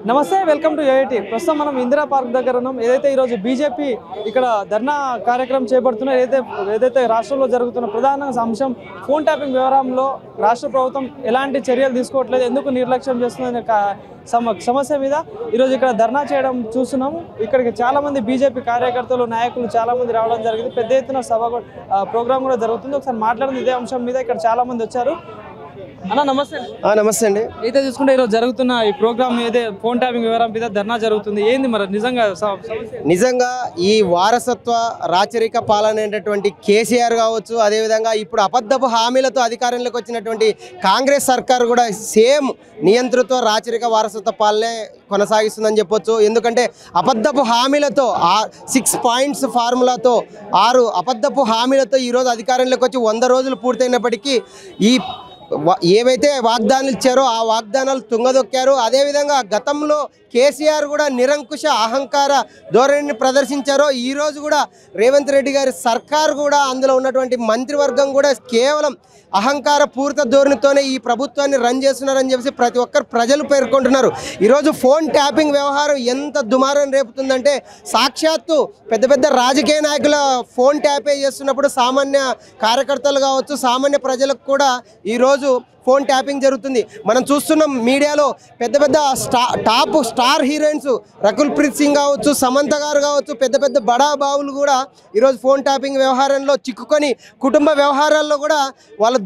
నమస్తే welcome to AIT. ప్రస్తుతం మనం ఇందిరా పార్క్ దగ్గర ఉన్నాం. ఏదైతే ఈరోజు బీజేపీ ఇక్కడ ధర్నా కార్యక్రమం చేపడుతున్నా ఏదైతే రాష్ట్రంలో జరుగుతున్న ప్రధాన అంశం ఫోన్ ట్యాపింగ్ వ్యవహారంలో రాష్ట్ర ప్రభుత్వం ఎలాంటి చర్యలు తీసుకోవట్లేదు, ఎందుకు నిర్లక్ష్యం చేస్తుందనే సమస్య మీద ఈరోజు ఇక్కడ ధర్నా చేయడం చూస్తున్నాము. ఇక్కడికి చాలా మంది బీజేపీ కార్యకర్తలు నాయకులు చాలా మంది రావడం జరిగింది. పెద్ద ఎత్తున సభ ప్రోగ్రామ్ కూడా జరుగుతుంది. ఒకసారి మాట్లాడింది ఇదే అంశం మీద. ఇక్కడ చాలా మంది వచ్చారు. అన్న నమస్తే. నమస్తే అండి. అయితే చూసుకుంటే ఈరోజు జరుగుతున్న ఈ ప్రోగ్రామ్ ఏదే ఫోన్ ట్యాపింగ్ వివరం మీద ధర్నా జరుగుతుంది. ఏంది మరి నిజంగా ఈ వారసత్వ రాచరిక పాలన అయినటువంటి కేసీఆర్ కావచ్చు, అదేవిధంగా ఇప్పుడు అబద్ధపు హామీలతో అధికారంలోకి వచ్చినటువంటి కాంగ్రెస్ సర్కార్ కూడా సేమ్ నియంతృత్వ రాచరిక వారసత్వ పాలనే కొనసాగిస్తుందని చెప్పొచ్చు. ఎందుకంటే అబద్ధపు హామీలతో 6 పాయింట్స్ ఫార్ములాతో 6 అబద్ధపు హామీలతో ఈరోజు అధికారంలోకి వచ్చి 100 రోజులు పూర్తయినప్పటికీ ఈ ఏవైతే వాగ్దానాలు ఇచ్చారో ఆ వాగ్దానాలు తుంగదొక్కారు. అదేవిధంగా గతంలో కేసీఆర్ కూడా నిరంకుశ అహంకార ధోరణిని ప్రదర్శించారో ఈరోజు కూడా రేవంత్ రెడ్డి గారి సర్కార్ కూడా అందులో ఉన్నటువంటి మంత్రివర్గం కూడా కేవలం అహంకార పూరిత ధోరణితోనే ఈ ప్రభుత్వాన్ని రన్ చేస్తున్నారని చెప్పేసి ప్రతి ఒక్కరు ప్రజలు పేర్కొంటున్నారు. ఈరోజు ఫోన్ ట్యాపింగ్ వ్యవహారం ఎంత దుమారం రేపుతుందంటే సాక్షాత్తు పెద్ద పెద్ద రాజకీయ నాయకుల ఫోన్ ట్యాపే చేస్తున్నప్పుడు సామాన్య కార్యకర్తలు కావచ్చు, సామాన్య ప్రజలకు కూడా ఈరోజు ఫోన్ ట్యాపింగ్ జరుగుతుంది. మనం చూస్తున్నాం మీడియాలో పెద్ద పెద్ద top star heroines Rakul Preet Singh కావచ్చు, సమంత గారు కావచ్చు, పెద్ద పెద్ద బడా బావులు కూడా ఈరోజు ఫోన్ ట్యాపింగ్ వ్యవహారంలో చిక్కుకొని కుటుంబ వ్యవహారాల్లో కూడా వాళ్ళ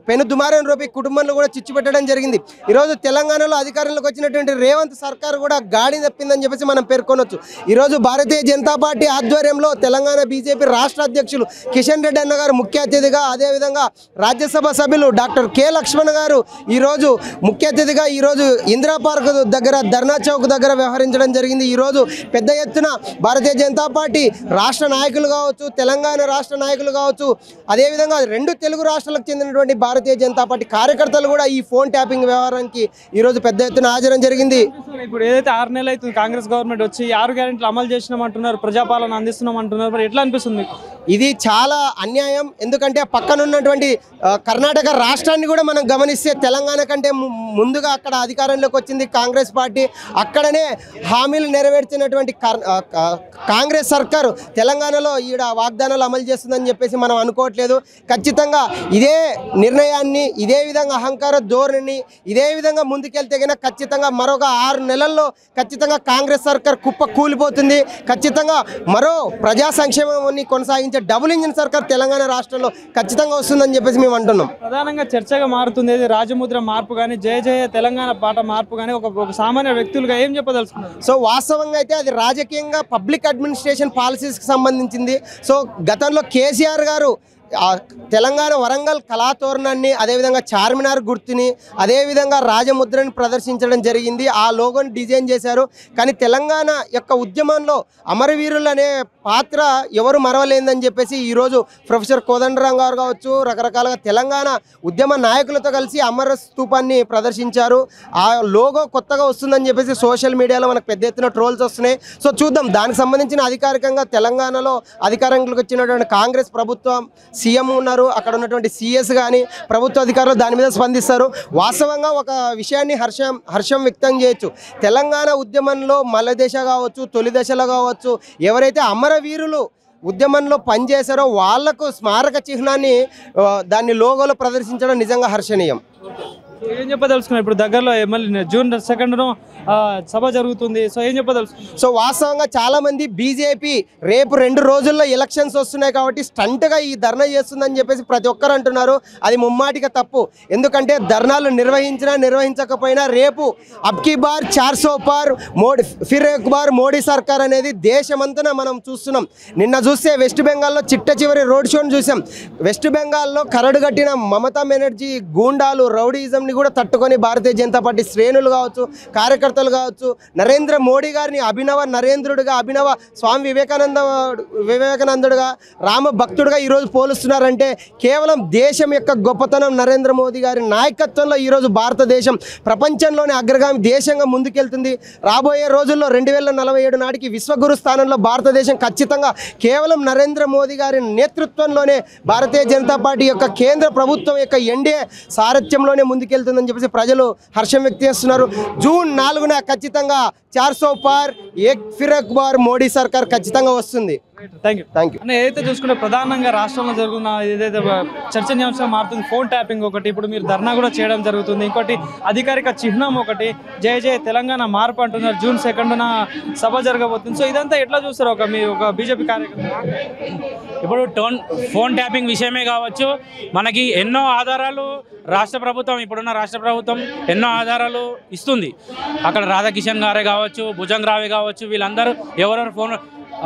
పెను దుమారం రూపీ కుటుంబంలో కూడా చిచ్చు పెట్టడం జరిగింది. ఈరోజు తెలంగాణలో అధికారంలోకి వచ్చినటువంటి రేవంత్ సర్కార్ కూడా గాడి తప్పిందని చెప్పేసి మనం పేర్కొనవచ్చు. ఈరోజు భారతీయ జనతా పార్టీ ఆధ్వర్యంలో తెలంగాణ బీజేపీ రాష్ట్ర అధ్యక్షులు కిషన్ రెడ్డి అన్న గారు ముఖ్య అతిథిగా, అదేవిధంగా రాజ్యసభ సభ్యులు డాక్టర్ కె లక్ష్మణ్ గారు ఈరోజు ముఖ్య అతిథిగా ఈరోజు ఇందిరా పార్క్ దగ్గర ధర్నా చౌక్ దగ్గర వ్యవహరించడం జరిగింది. ఈరోజు పెద్ద ఎత్తున భారతీయ జనతా పార్టీ రాష్ట్ర నాయకులు కావచ్చు, తెలంగాణ రాష్ట్ర నాయకులు కావచ్చు, అదేవిధంగా 2 తెలుగు రాష్ట్రాలకు చెందినటువంటి భారతీయ జనతా పార్టీ కార్యకర్తలు కూడా ఈ ఫోన్ ట్యాపింగ్ వ్యవహారానికి ఈరోజు పెద్ద ఎత్తున హాజరం జరిగింది. ఇప్పుడు ఏదైతే 6 నెలలు అవుతుంది కాంగ్రెస్ గవర్నమెంట్ వచ్చి 6 గ్యారెంటీలు అమలు చేసినామంటున్నారు, ప్రజాపాలన అందిస్తున్నాం అంటున్నారు. మరి ఎట్లా అనిపిస్తుంది మీకు? ఇది చాలా అన్యాయం. ఎందుకంటే పక్కనున్నటువంటి కర్ణాటక రాష్ట్రాన్ని కూడా మనం గమనిస్తే తెలంగాణ కంటే ముందుగా అక్కడ అధికారంలోకి వచ్చింది కాంగ్రెస్ పార్టీ. అక్కడనే హామీలు నెరవేర్చినటువంటి కాంగ్రెస్ సర్కారు తెలంగాణలో ఈడ వాగ్దానాలు అమలు చేస్తుందని చెప్పేసి మనం అనుకోవట్లేదు. ఖచ్చితంగా ఇదే నిర్ణయాన్ని, ఇదే విధంగా అహంకార ధోరణిని ఇదే విధంగా ముందుకెళ్తే కనుక ఖచ్చితంగా మరొక 6 నెలల్లో ఖచ్చితంగా కాంగ్రెస్ సర్కార్ కుప్ప కూలిపోతుంది. ఖచ్చితంగా మరో ప్రజా సంక్షేమాన్ని కొనసాగించే డబుల్ ఇంజిన్ సర్కార్ తెలంగాణ రాష్ట్రంలో ఖచ్చితంగా వస్తుందని చెప్పేసి మేము అంటున్నాం. ప్రధానంగా చర్చగా మారుతుంది రాజముద్ర మార్పు కానీ, జయ జయ తెలంగాణ పాట మార్పు కానీ ఒక సామాన్య వ్యక్తులుగా ఏం చెప్పదలుచుకున్నారు? సో వాస్తవంగా అయితే అది రాజకీయంగా పబ్లిక్ అడ్మినిస్ట్రేషన్ పాలసీస్కి సంబంధించింది. సో గతంలో కేసీఆర్ గారు తెలంగాణ వరంగల్ కళాతోరణాన్ని, అదేవిధంగా చార్మినార్ గుర్తుని, అదేవిధంగా రాజముద్రని ప్రదర్శించడం జరిగింది. ఆ లోగోని డిజైన్ చేశారు. కానీ తెలంగాణ యొక్క ఉద్యమంలో అమరవీరులు అనే పాత్ర ఎవరు మరవలేదని చెప్పేసి ఈరోజు ప్రొఫెసర్ కోదండరాం గారు కావచ్చు, రకరకాలుగా తెలంగాణ ఉద్యమ నాయకులతో కలిసి అమర స్తూపాన్ని ప్రదర్శించారు. ఆ లోగో కొత్తగా వస్తుందని చెప్పేసి సోషల్ మీడియాలో మనకు పెద్ద ఎత్తున ట్రోల్స్ వస్తున్నాయి. సో చూద్దాం, దానికి సంబంధించిన అధికారికంగా తెలంగాణలో అధికారంలోకి వచ్చినటువంటి కాంగ్రెస్ ప్రభుత్వం, సీఎం ఉన్నారు, అక్కడ ఉన్నటువంటి సిఎస్ కానీ ప్రభుత్వ అధికారులు దాని మీద స్పందిస్తారు. వాస్తవంగా ఒక విషయాన్ని హర్షం వ్యక్తం చేయొచ్చు. తెలంగాణ ఉద్యమంలో మల్ల దశ కావచ్చు, తొలి దశలో కావచ్చు, ఎవరైతే అమరవీరులు ఉద్యమంలో పనిచేశారో వాళ్లకు స్మారక చిహ్నాన్ని దాన్ని లోగోలో ప్రదర్శించడం నిజంగా హర్షణీయం. ఏం చెప్పదలుచుకున్నాం? ఇప్పుడు దగ్గరలో మళ్ళీ జూన్ 2న సభ జరుగుతుంది. సో ఏం చెప్పదలుచుకున్నాం? సో వాస్తవంగా చాలామంది బీజేపీ రేపు 2 రోజుల్లో ఎలక్షన్స్ వస్తున్నాయి కాబట్టి స్టంట్గా ఈ ధర్నా చేస్తుందని చెప్పేసి ప్రతి ఒక్కరు అంటున్నారు. అది ముమ్మాటిగా తప్పు. ఎందుకంటే ధర్నాలు నిర్వహించకపోయినా రేపు అబ్కీ బార్ 400 పార్ మోడీ ఫిర్ ఎక్ బార్ మోడీ సర్కార్ అనేది దేశమంతా మనం చూస్తున్నాం. నిన్న చూస్తే వెస్ట్ బెంగాల్లో చిట్ట చివరి రోడ్ షోని చూసాం. వెస్ట్ బెంగాల్లో కరడుగట్టిన మమతా బెనర్జీ గూండాలు, రౌడీజంని కూడా తట్టుకొని భారతీయ జనతా పార్టీ శ్రేణులు కావచ్చు, కార్యకర్తలు కావచ్చు, నరేంద్ర మోడీ గారిని అభినవ నరేంద్రుడిగా, అభినవ స్వామి వివేకానందుడుగా, రామ భక్తుడిగా ఈరోజు పోలుస్తున్నారంటే కేవలం దేశం యొక్క గొప్పతనం నరేంద్ర మోదీ గారి నాయకత్వంలో ఈరోజు భారతదేశం ప్రపంచంలోనే అగ్రగామి దేశంగా ముందుకెళ్తుంది. రాబోయే రోజుల్లో 2047 నాటికి విశ్వగురు స్థానంలో భారతదేశం ఖచ్చితంగా కేవలం నరేంద్ర మోదీ గారి నేతృత్వంలోనే భారతీయ జనతా పార్టీ యొక్క కేంద్ర ప్రభుత్వం యొక్క ఎన్డీఏ సారథ్యంలోనే ముందుకెళ్తుందని అని చెప్పేసి ప్రజలు హర్షం వ్యక్తం చేస్తున్నారు. జూన్ 4న ఖచ్చితంగా 400 పార్ ఏక్ ఫిర్ ఎక్ బార్ మోడీ సర్కార్ ఖచ్చితంగా వస్తుంది. Thank you. Thank you. అంటే ఏదైతే చూసుకుంటే ప్రధానంగా రాష్ట్రంలో జరుగుతున్న ఏదైతే చర్చనీయాంశం మారుతుంది ఫోన్ ట్యాపింగ్ ఒకటి, ఇప్పుడు మీరు ధర్నా కూడా చేయడం జరుగుతుంది. ఇంకోటి అధికారిక చిహ్నం ఒకటి, జై జై తెలంగాణ మార్పు అంటున్నారు. జూన్ 2న సభ జరగబోతుంది. సో ఇదంతా ఎట్లా చూస్తారు మీరు ఒక బీజేపీ కార్యకర్త? ఇప్పుడు ఫోన్ ట్యాపింగ్ విషయమే కావచ్చు, మనకి ఎన్నో ఆధారాలు రాష్ట్ర ప్రభుత్వం, ఇప్పుడున్న రాష్ట్ర ప్రభుత్వం ఎన్నో ఆధారాలు ఇస్తుంది. అక్కడ రాధాకిషన్ గారే కావచ్చు, భుజంగ్ రావే కావచ్చు, వీళ్ళందరూ ఎవరెవరు ఫోన్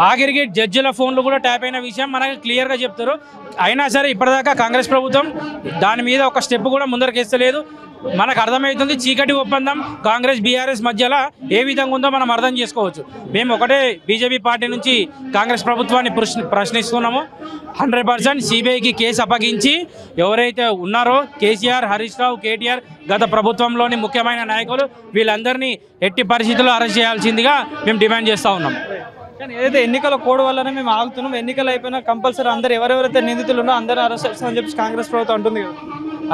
ఆఖరికి జడ్జిల ఫోన్లు కూడా ట్యాప్ అయిన విషయం మనకి క్లియర్గా చెప్తారు. అయినా సరే ఇప్పటిదాకా కాంగ్రెస్ ప్రభుత్వం దాని మీద ఒక స్టెప్ కూడా ముందరకేస్తలేదు. మనకు అర్థమవుతుంది చీకటి ఒప్పందం కాంగ్రెస్ బీఆర్ఎస్ మధ్యలో ఏ విధంగా ఉందో మనం అర్థం చేసుకోవచ్చు. మేము ఒకటే బీజేపీ పార్టీ నుంచి కాంగ్రెస్ ప్రభుత్వాన్ని ప్రశ్నిస్తున్నాము. 100% సిబిఐకి కేసు అప్పగించి ఎవరైతే ఉన్నారో కేసీఆర్, హరీష్ రావు, కేటీఆర్, గత ప్రభుత్వంలోని ముఖ్యమైన నాయకులు వీళ్ళందరినీ ఎట్టి పరిస్థితుల్లో అరెస్ట్ చేయాల్సిందిగా మేము డిమాండ్ చేస్తూ ఉన్నాం. కానీ ఏదైతే ఎన్నికల కోడ్ వల్లనే మేము ఆగుతున్నాం, ఎన్నికలు అయిపోయినా కంపల్సరీ అందరు ఎవరెవరైతే నిందితులు ఉన్నారో అందరూ అరెస్ట్ చేస్తామని చెప్పి కాంగ్రెస్ ప్రభుత్వం అంటుంది కదా.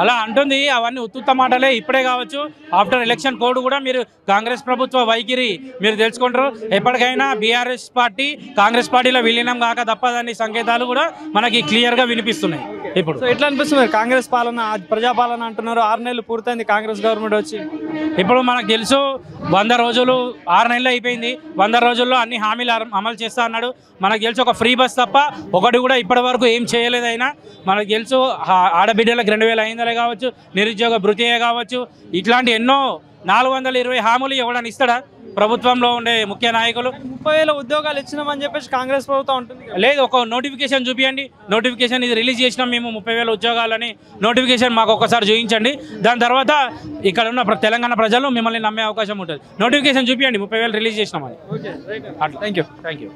అలా అంటుంది, అవన్నీ ఉత్తుత్త మాటలే. ఇప్పుడే కావచ్చు, ఆఫ్టర్ ఎలక్షన్ కోడ్ కూడా మీరు కాంగ్రెస్ ప్రభుత్వ వైఖరి మీరు తెలుసుకుంటారు. ఎప్పటికైనా బీఆర్ఎస్ పార్టీ కాంగ్రెస్ పార్టీలో విలీనం కాక తప్పదని సంకేతాలు కూడా మనకి క్లియర్గా వినిపిస్తున్నాయి. ఇప్పుడు సో ఎట్లా అనిపిస్తుంది కాంగ్రెస్ పాలన, ప్రజాపాలన అంటున్నారు, 6 నెలలు పూర్తయింది కాంగ్రెస్ గవర్నమెంట్ వచ్చి. ఇప్పుడు మనకు తెలుసు 100 రోజులు 6 నెలలు అయిపోయింది. 100 రోజుల్లో అన్ని హామీలు అమలు చేస్తా అన్నాడు. మనకు తెలుసు ఒక ఫ్రీ బస్ తప్ప ఒకటి కూడా ఇప్పటి వరకు ఏం చేయలేదైనా. మనకు తెలుసు ఆడబిడ్డలకు 2005 కావచ్చు, నిరుద్యోగ భృతియే కావచ్చు, ఇట్లాంటి ఎన్నో 420 హామీలు ఎవడని ఇస్తాడా ప్రభుత్వంలో ఉండే ముఖ్య నాయకులు? 30,000 ఉద్యోగాలు ఇచ్చినామని చెప్పేసి కాంగ్రెస్ ప్రభుత్వం ఉంటుంది. లేదు, ఒక నోటిఫికేషన్ చూపించండి. నోటిఫికేషన్ ఇది రిలీజ్ చేసినాం మేము 30,000 ఉద్యోగాలని, నోటిఫికేషన్ మాకు ఒకసారి చూపించండి. దాని తర్వాత ఇక్కడ ఉన్న తెలంగాణ ప్రజలు మిమ్మల్ని నమ్మే అవకాశం ఉంటుంది. నోటిఫికేషన్ చూపించండి 30,000 రిలీజ్ చేసినామని. Okay, thank you. Thank you.